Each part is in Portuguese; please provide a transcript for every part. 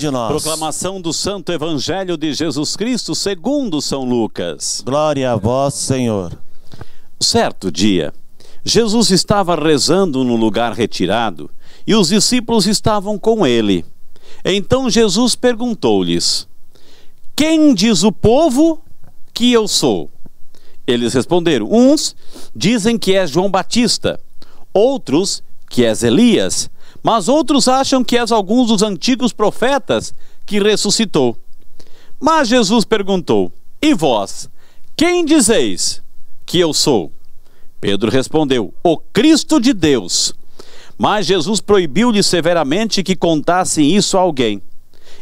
de nós. Proclamação do Santo Evangelho de Jesus Cristo segundo São Lucas. Glória a vós, Senhor. Certo dia, Jesus estava rezando num lugar retirado e os discípulos estavam com ele. Então Jesus perguntou-lhes: quem diz o povo que eu sou? Eles responderam: uns dizem que és João Batista, outros que és Elias, mas outros acham que és alguns dos antigos profetas que ressuscitou. Mas Jesus perguntou: e vós, quem dizeis que eu sou? Pedro respondeu: o Cristo de Deus. Mas Jesus proibiu-lhe severamente que contassem isso a alguém.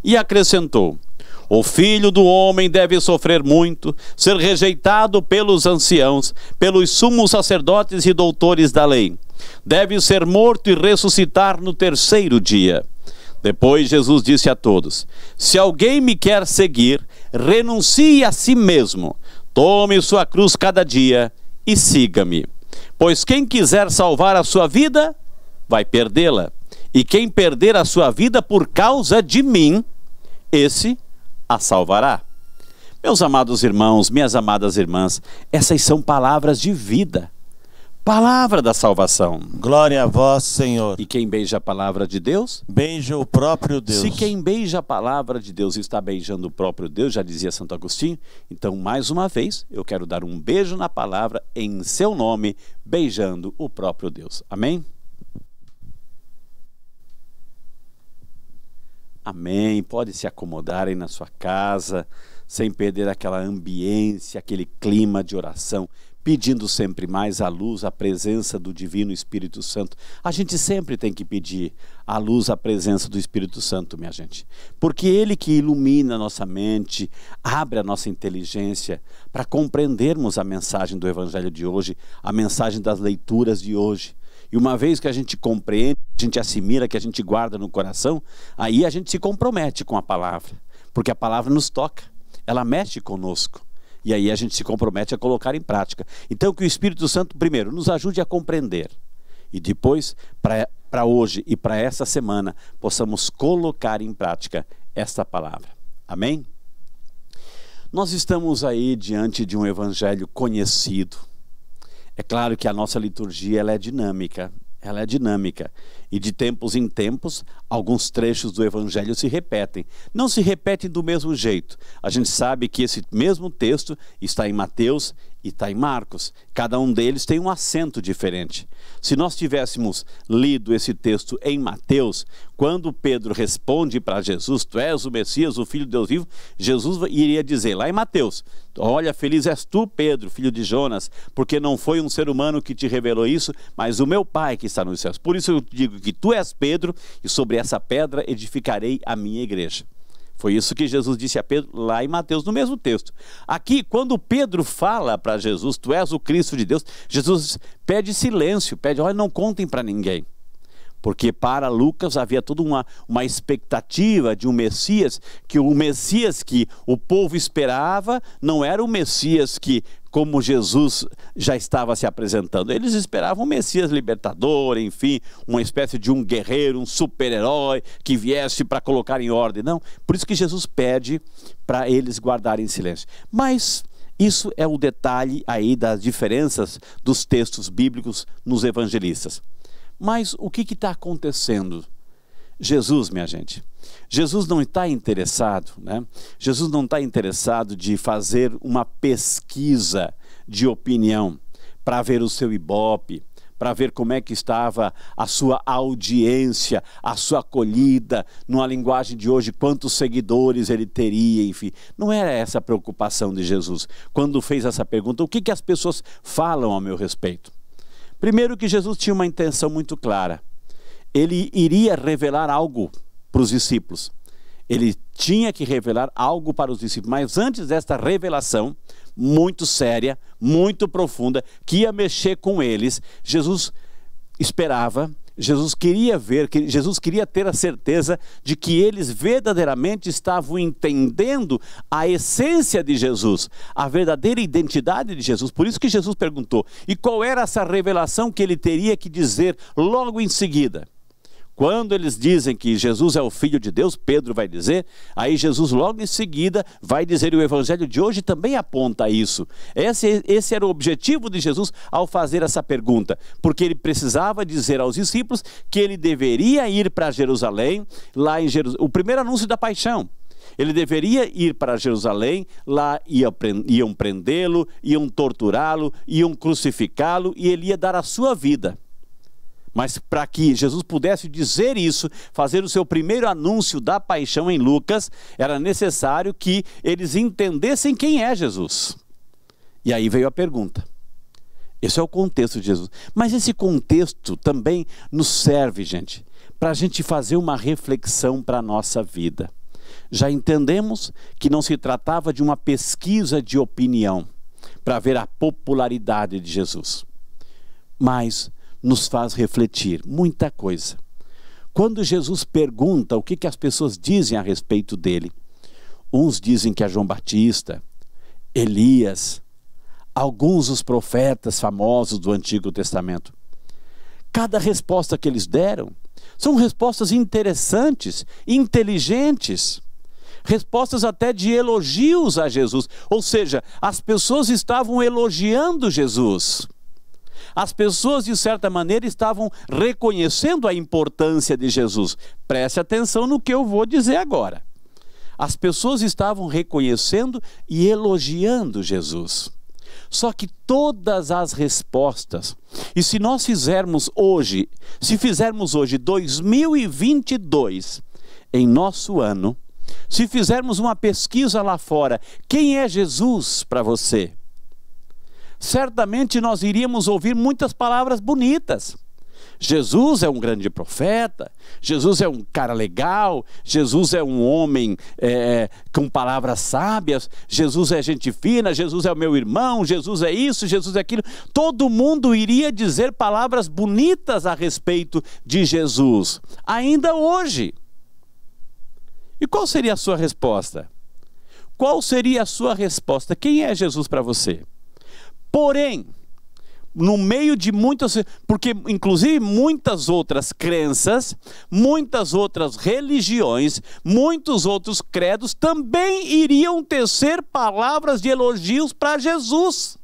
E acrescentou: o Filho do Homem deve sofrer muito, ser rejeitado pelos anciãos, pelos sumos sacerdotes e doutores da lei. Deve ser morto e ressuscitar no terceiro dia. Depois Jesus disse a todos: se alguém me quer seguir, renuncie a si mesmo, tome sua cruz cada dia e siga-me. Pois quem quiser salvar a sua vida, vai perdê-la. E quem perder a sua vida por causa de mim, esse a salvará. Meus amados irmãos, minhas amadas irmãs, essas são palavras de vida. Palavra da salvação. Glória a vós, Senhor. E quem beija a palavra de Deus? Beija o próprio Deus. Se quem beija a palavra de Deus está beijando o próprio Deus, já dizia Santo Agostinho, então mais uma vez eu quero dar um beijo na palavra em seu nome, beijando o próprio Deus. Amém? Amém. Pode se acomodarem na sua casa, sem perder aquela ambiência, aquele clima de oração, pedindo sempre mais a luz, a presença do Divino Espírito Santo. A gente sempre tem que pedir a luz, a presença do Espírito Santo, minha gente. Porque Ele que ilumina a nossa mente, abre a nossa inteligência para compreendermos a mensagem do Evangelho de hoje, a mensagem das leituras de hoje. E uma vez que a gente compreende, a gente assimila, que a gente guarda no coração, aí a gente se compromete com a palavra. Porque a palavra nos toca, ela mexe conosco. E aí a gente se compromete a colocar em prática. Então que o Espírito Santo, primeiro, nos ajude a compreender. E depois, para hoje e para essa semana, possamos colocar em prática esta palavra. Amém? Nós estamos aí diante de um evangelho conhecido. É claro que a nossa liturgia ela é dinâmica. Ela é dinâmica. E de tempos em tempos, alguns trechos do Evangelho se repetem. Não se repetem do mesmo jeito. A gente sabe que esse mesmo texto está em Mateus e está em Marcos. Cada um deles tem um acento diferente. Se nós tivéssemos lido esse texto em Mateus, quando Pedro responde para Jesus: tu és o Messias, o Filho de Deus vivo, Jesus iria dizer lá em Mateus: olha, feliz és tu, Pedro, filho de Jonas, porque não foi um ser humano que te revelou isso, mas o meu Pai que está nos céus. Por isso eu digo que tu és Pedro, e sobre essa pedra edificarei a minha igreja. Foi isso que Jesus disse a Pedro lá em Mateus, no mesmo texto. Aqui, quando Pedro fala para Jesus: tu és o Cristo de Deus, Jesus pede silêncio, pede: olha, não contem para ninguém. Porque para Lucas havia toda uma expectativa de um Messias, que o Messias que o povo esperava não era o Messias que, como Jesus já estava se apresentando. Eles esperavam um Messias libertador, enfim, uma espécie de um guerreiro, um super-herói que viesse para colocar em ordem. Não, por isso que Jesus pede para eles guardarem silêncio. Mas isso é o detalhe aí das diferenças dos textos bíblicos nos evangelistas. Mas o que está acontecendo? Jesus, minha gente, Jesus não está interessado, né? Jesus não está interessado de fazer uma pesquisa de opinião para ver o seu Ibope, para ver como é que estava a sua audiência, a sua acolhida, numa linguagem de hoje, quantos seguidores ele teria, enfim. Não era essa a preocupação de Jesus. Quando fez essa pergunta: o que as pessoas falam a meu respeito? Primeiro que Jesus tinha uma intenção muito clara. Ele iria revelar algo para os discípulos. Ele tinha que revelar algo para os discípulos. Mas antes desta revelação, muito séria, muito profunda, que ia mexer com eles, Jesus esperava, Jesus queria ver, Jesus queria ter a certeza de que eles verdadeiramente estavam entendendo a essência de Jesus, a verdadeira identidade de Jesus. Por isso que Jesus perguntou: e qual era essa revelação que ele teria que dizer logo em seguida? Quando eles dizem que Jesus é o Filho de Deus, Pedro vai dizer, aí Jesus logo em seguida vai dizer, e o Evangelho de hoje também aponta a isso. Esse era o objetivo de Jesus ao fazer essa pergunta, porque ele precisava dizer aos discípulos que ele deveria ir para Jerusalém, lá em Jerusalém, o primeiro anúncio da paixão. Ele deveria ir para Jerusalém, lá iam prendê-lo, iam torturá-lo, iam crucificá-lo e ele ia dar a sua vida. Mas para que Jesus pudesse dizer isso, fazer o seu primeiro anúncio da paixão em Lucas, era necessário que eles entendessem quem é Jesus. E aí veio a pergunta. Esse é o contexto de Jesus. Mas esse contexto também nos serve, gente, para a gente fazer uma reflexão para a nossa vida. Já entendemos que não se tratava de uma pesquisa de opinião para ver a popularidade de Jesus. Mas nos faz refletir muita coisa. Quando Jesus pergunta o que as pessoas dizem a respeito dele, uns dizem que é João Batista, Elias, alguns os profetas famosos do Antigo Testamento. Cada resposta que eles deram são respostas interessantes, inteligentes, respostas até de elogios a Jesus. Ou seja, as pessoas estavam elogiando Jesus. As pessoas, de certa maneira, estavam reconhecendo a importância de Jesus. Preste atenção no que eu vou dizer agora. As pessoas estavam reconhecendo e elogiando Jesus. Só que todas as respostas, e se nós fizermos hoje, 2022, em nosso ano, se fizermos uma pesquisa lá fora, quem é Jesus para você? Certamente nós iríamos ouvir muitas palavras bonitas. Jesus é um grande profeta, Jesus é um cara legal, Jesus é um homem com palavras sábias, Jesus é gente fina, Jesus é o meu irmão, Jesus é isso, Jesus é aquilo. Todo mundo iria dizer palavras bonitas a respeito de Jesus, ainda hoje. E qual seria a sua resposta? Qual seria a sua resposta? Quem é Jesus para você? Porém, no meio de muitas, porque inclusive muitas outras crenças, muitas outras religiões, muitos outros credos também iriam tecer palavras de elogios para Jesus.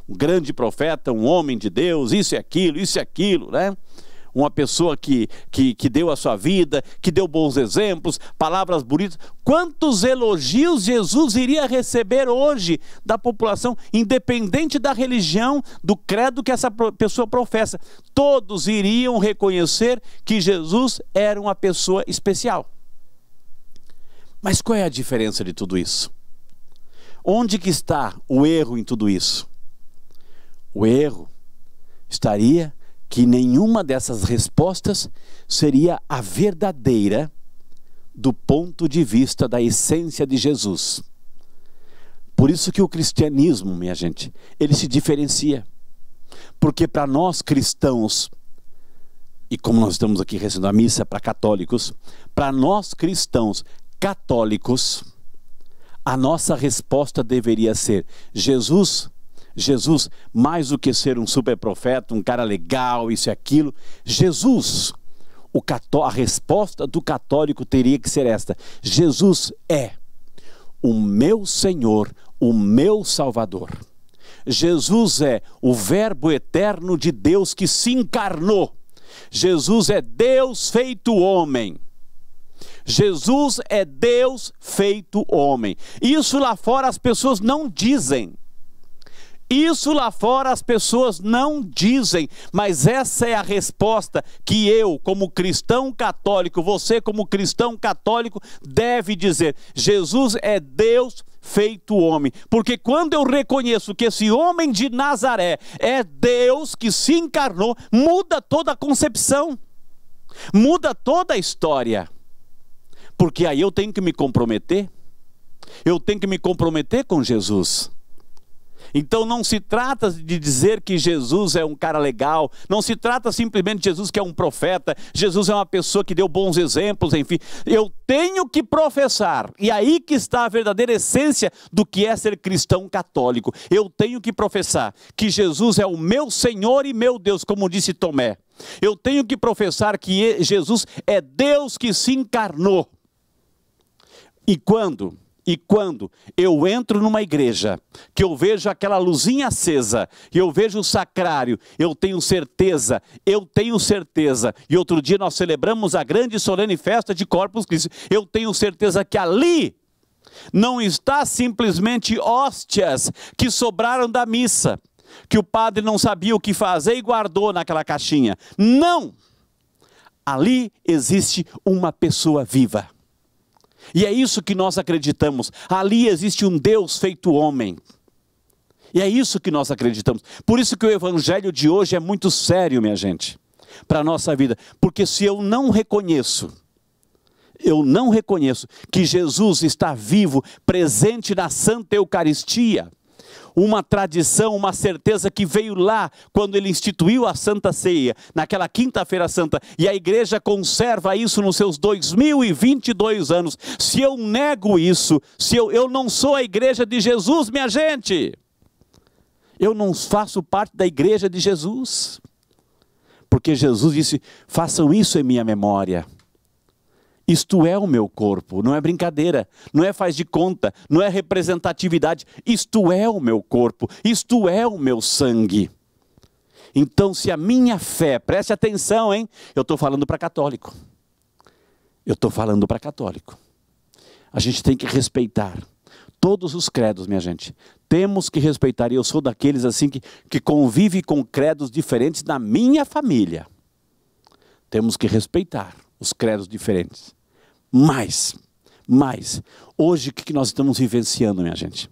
Um grande profeta, um homem de Deus, isso e aquilo, né? Uma pessoa que deu a sua vida, que deu bons exemplos, palavras bonitas. Quantos elogios Jesus iria receber hoje da população, independente da religião, do credo que essa pessoa professa? Todos iriam reconhecer que Jesus era uma pessoa especial. Mas qual é a diferença de tudo isso? Onde que está o erro em tudo isso? O erro estaria que nenhuma dessas respostas seria a verdadeira do ponto de vista da essência de Jesus. Por isso que o cristianismo, minha gente, ele se diferencia. Porque para nós cristãos, e como nós estamos aqui recebendo a missa para católicos, para nós cristãos católicos, a nossa resposta deveria ser: Jesus, mais do que ser um super profeta, um cara legal, isso e aquilo, Jesus, a resposta do católico teria que ser esta: Jesus é o meu Senhor, o meu Salvador. Jesus é o Verbo eterno de Deus que se encarnou. Jesus é Deus feito homem. Jesus é Deus feito homem. Isso lá fora as pessoas não dizem. Isso lá fora as pessoas não dizem, mas essa é a resposta que eu, como cristão católico, você como cristão católico, deve dizer: Jesus é Deus feito homem. Porque quando eu reconheço que esse homem de Nazaré é Deus que se encarnou, muda toda a concepção, muda toda a história. Porque aí eu tenho que me comprometer, com Jesus. Então não se trata de dizer que Jesus é um cara legal, não se trata simplesmente de Jesus que é um profeta, Jesus é uma pessoa que deu bons exemplos, enfim. Eu tenho que professar, e aí que está a verdadeira essência do que é ser cristão católico. Eu tenho que professar que Jesus é o meu Senhor e meu Deus, como disse Tomé. Eu tenho que professar que Jesus é Deus que se encarnou. E quando eu entro numa igreja, que eu vejo aquela luzinha acesa, e eu vejo o sacrário, eu tenho certeza, e outro dia nós celebramos a grande e solene festa de Corpus Christi, eu tenho certeza que ali não está simplesmente hóstias que sobraram da missa, que o padre não sabia o que fazer e guardou naquela caixinha. Não! Ali existe uma pessoa viva. E é isso que nós acreditamos. Ali existe um Deus feito homem. E é isso que nós acreditamos. Por isso que o evangelho de hoje é muito sério, minha gente, para a nossa vida. Porque se eu não reconheço que Jesus está vivo, presente na Santa Eucaristia, uma tradição, uma certeza que veio lá quando ele instituiu a Santa Ceia, naquela quinta-feira santa, e a igreja conserva isso nos seus 2022 anos. Se eu nego isso, se eu não sou a igreja de Jesus, minha gente, eu não faço parte da igreja de Jesus, porque Jesus disse, façam isso em minha memória. Isto é o meu corpo, não é brincadeira, não é faz de conta, não é representatividade. Isto é o meu corpo, isto é o meu sangue. Então, se a minha fé, preste atenção, hein? Eu estou falando para católico. A gente tem que respeitar todos os credos, minha gente. Temos que respeitar, e eu sou daqueles assim que convive com credos diferentes na minha família. Temos que respeitar os credos diferentes. Mas, hoje o que nós estamos vivenciando, minha gente?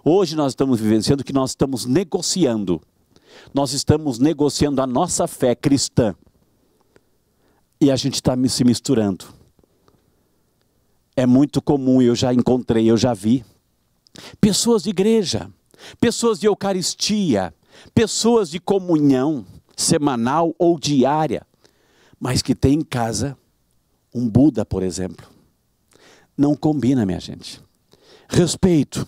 Hoje nós estamos vivenciando que nós estamos negociando. Nós estamos negociando a nossa fé cristã. E a gente está se misturando. É muito comum, eu já encontrei, eu já vi. Pessoas de igreja, pessoas de eucaristia, pessoas de comunhão semanal ou diária, mas que tem em casa um Buda, por exemplo. Não combina, minha gente. Respeito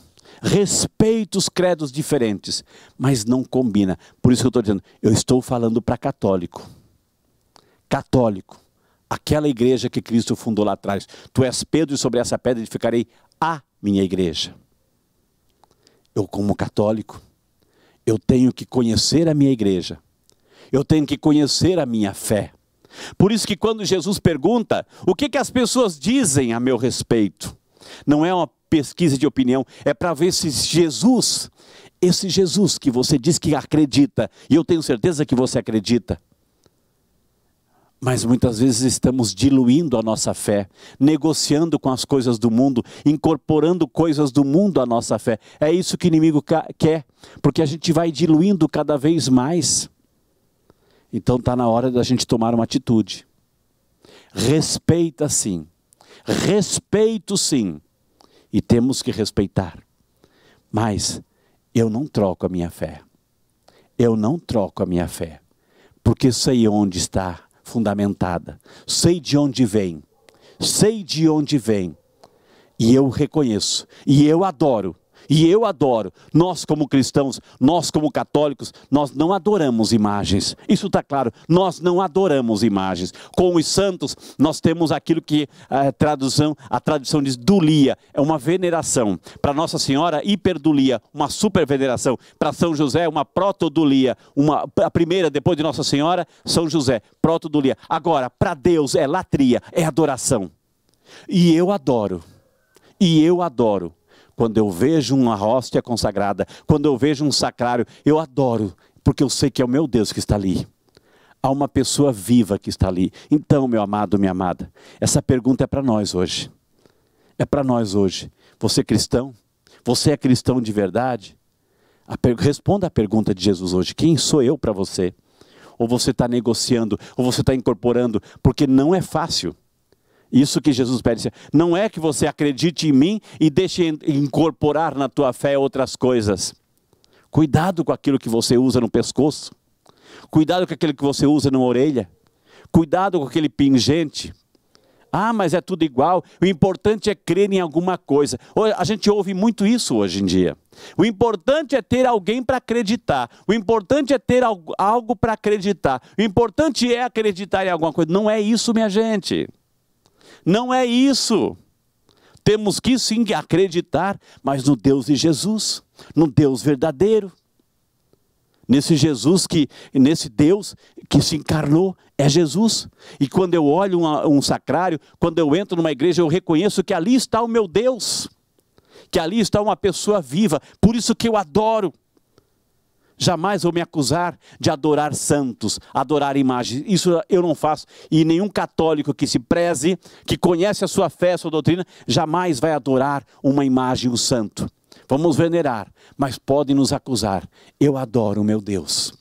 os credos diferentes, mas não combina. Por isso que eu estou dizendo, eu estou falando para católico. Católico, aquela igreja que Cristo fundou lá atrás. Tu és Pedro e sobre essa pedra edificarei a minha igreja. Eu, como católico, eu tenho que conhecer a minha igreja. Eu tenho que conhecer a minha fé. Por isso que quando Jesus pergunta, o que as pessoas dizem a meu respeito? Não é uma pesquisa de opinião, é para ver se esse Jesus que você diz que acredita, e eu tenho certeza que você acredita, mas muitas vezes estamos diluindo a nossa fé, negociando com as coisas do mundo, incorporando coisas do mundo à nossa fé. É isso que o inimigo quer, porque a gente vai diluindo cada vez mais. Então está na hora da gente tomar uma atitude. Respeita sim. Respeito sim. E temos que respeitar. Mas eu não troco a minha fé. Eu não troco a minha fé. Porque sei onde está fundamentada. Sei de onde vem. Sei de onde vem. E eu reconheço. E eu adoro. Nós como cristãos, nós como católicos, nós não adoramos imagens. Isso está claro, nós não adoramos imagens. Com os santos, nós temos aquilo que a tradução diz dulia, é uma veneração. Para Nossa Senhora, hiperdulia, uma super veneração. Para São José, uma protodulia, a primeira depois de Nossa Senhora, São José, protodulia. Agora, para Deus é latria, é adoração. E eu adoro. Quando eu vejo uma hóstia consagrada, quando eu vejo um sacrário, eu adoro, porque eu sei que é o meu Deus que está ali. Há uma pessoa viva que está ali. Então, meu amado, minha amada, essa pergunta é para nós hoje. É para nós hoje. Você é cristão? Você é cristão de verdade? Responda a pergunta de Jesus hoje. Quem sou eu para você? Ou você está negociando, ou você está incorporando, porque não é fácil. Isso que Jesus pede, não é que você acredite em mim e deixe incorporar na tua fé outras coisas. Cuidado com aquilo que você usa no pescoço. Cuidado com aquilo que você usa na orelha. Cuidado com aquele pingente. Ah, mas é tudo igual, o importante é crer em alguma coisa. A gente ouve muito isso hoje em dia. O importante é ter alguém para acreditar. O importante é ter algo para acreditar. O importante é acreditar em alguma coisa. Não é isso, minha gente. Não é isso. Temos que sim acreditar, mas no Deus de Jesus, no Deus verdadeiro. Nesse Jesus nesse Deus que se encarnou, é Jesus. E quando eu olho um sacrário, quando eu entro numa igreja, eu reconheço que ali está o meu Deus, que ali está uma pessoa viva, por isso que eu adoro. Jamais vou me acusar de adorar santos, adorar imagens, isso eu não faço. E nenhum católico que se preze, que conhece a sua fé, a sua doutrina, jamais vai adorar uma imagem, um santo. Vamos venerar, mas podem nos acusar. Eu adoro o meu Deus.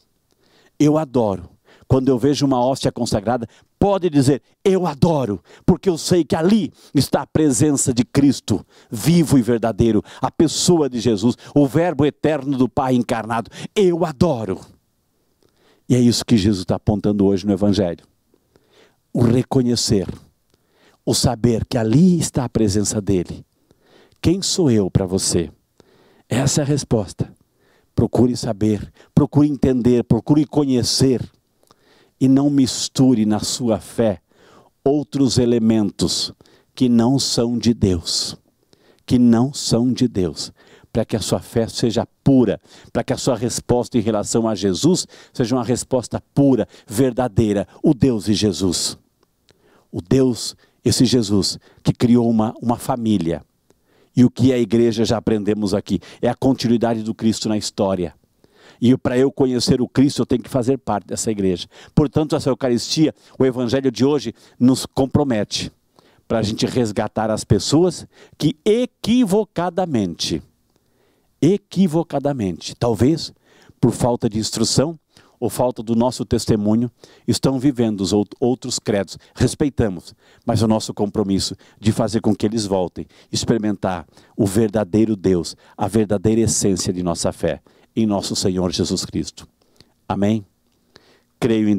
Eu adoro. Quando eu vejo uma hóstia consagrada, pode dizer, eu adoro, porque eu sei que ali está a presença de Cristo, vivo e verdadeiro, a pessoa de Jesus, o verbo eterno do Pai encarnado. Eu adoro. E é isso que Jesus está apontando hoje no Evangelho. O reconhecer, o saber que ali está a presença dele. Quem sou eu para você? Essa é a resposta. Procure saber, procure entender, procure conhecer. E não misture na sua fé outros elementos que não são de Deus. Que não são de Deus. Para que a sua fé seja pura. Para que a sua resposta em relação a Jesus seja uma resposta pura, verdadeira. O Deus de Jesus. O Deus, esse Jesus, que criou uma família. E o que a igreja já aprendemos aqui é a continuidade do Cristo na história. E para eu conhecer o Cristo, eu tenho que fazer parte dessa igreja. Portanto, essa Eucaristia, o Evangelho de hoje, nos compromete para a gente resgatar as pessoas que equivocadamente, talvez por falta de instrução ou falta do nosso testemunho, estão vivendo os outros credos. Respeitamos, mas o nosso compromisso de fazer com que eles voltem, experimentar o verdadeiro Deus, a verdadeira essência de nossa fé, em nosso Senhor Jesus Cristo. Amém? Creio em